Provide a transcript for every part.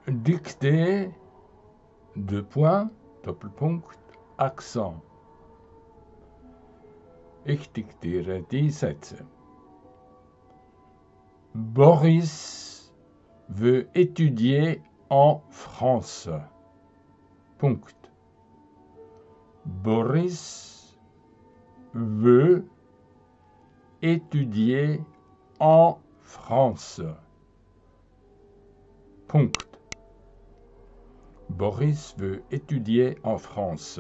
dictée, deux points, Doppelpunkt, Accent. Ich diktiere die Sätze. Boris veut étudier en France. Punkt. Boris veut étudier en France. Punkt. Boris veut étudier en France.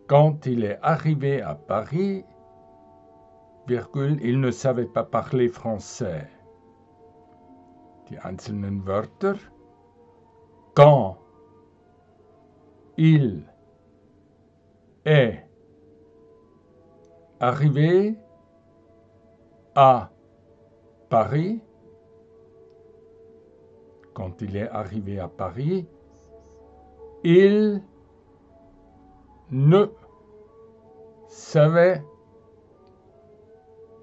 Quand il est arrivé à Paris, virgule, il ne savait pas parler français. Die einzelnen Wörter. Quand il est arrivé à Paris, quand il est arrivé à Paris, il ne savait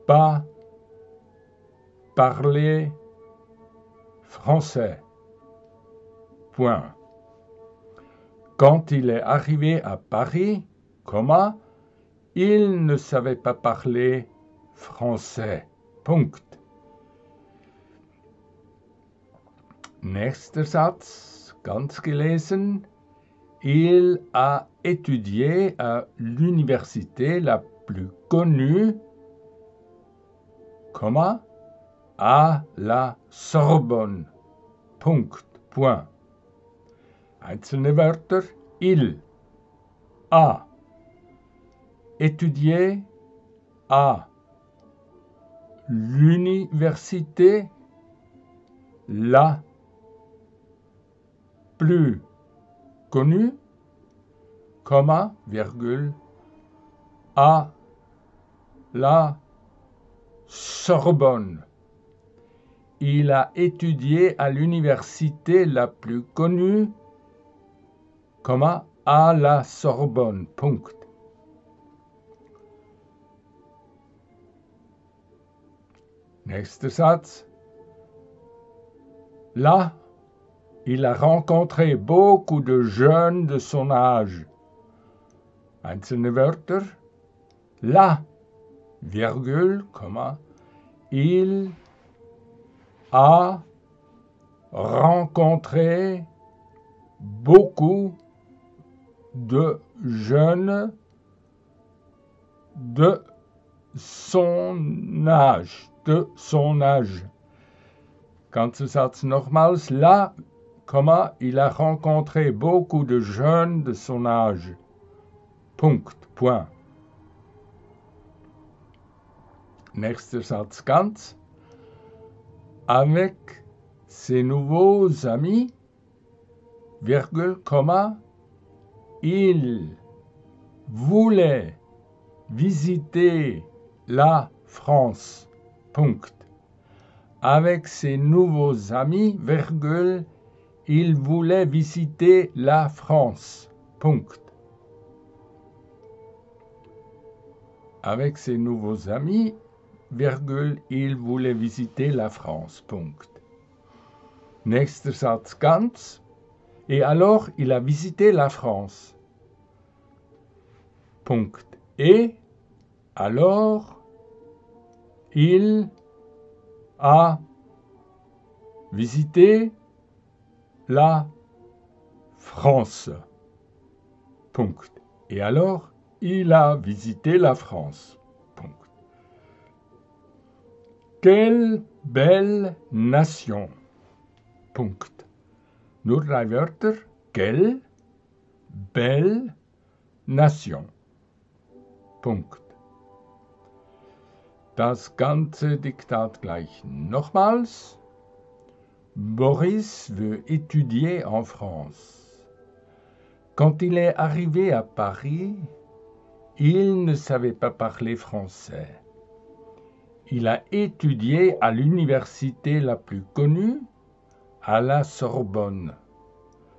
pas parler français. Point. Quand il est arrivé à Paris, comma, il ne savait pas parler français. Punkt. Nächster Satz, ganz gelesen. Il a étudié à l'université la plus connue, comma, à la Sorbonne. Punkt. Point. Einzelne Wörter. Il a étudié à l'université la plus connue, comma, virgule, à la Sorbonne. Il a étudié à l'université la plus connue, comma, à la Sorbonne. Punkt. Nächster Satz. Là, il a rencontré beaucoup de jeunes de son âge. Einzelne Wörter. Là, virgule, comma, il a rencontré beaucoup de jeunes de son âge. De son âge. Ganzer Satz nochmals. Là, comma, il a rencontré beaucoup de jeunes de son âge. Punkt. Point. Nächster Satz ganz. Avec ses nouveaux amis, virgule, comma, il voulait visiter la France. Punkt. Avec ses nouveaux amis, virgule, il voulait visiter la France. Punkt. Avec ses nouveaux amis, virgule, il voulait visiter la France. Punkt. Nächster Satz ganz. Et alors, il a visité la France. Punkt. Et alors, il a visité la France. Punkt. Et alors, il a visité la France. Punkt. Quelle belle nation. Punkt. Nur 3 Wörter. Quelle belle nation. Punkt. Das ganze Diktat gleich nochmals. Boris veut étudier en France. Quand il est arrivé à Paris, il ne savait pas parler français. Il a étudié à l'université la plus connue, à la Sorbonne.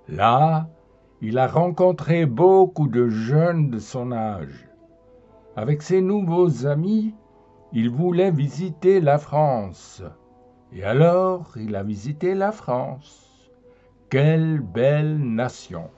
Là, il a rencontré beaucoup de jeunes de son âge. Avec ses nouveaux amis, il voulait visiter la France. Et alors, il a visité la France. Quelle belle nation!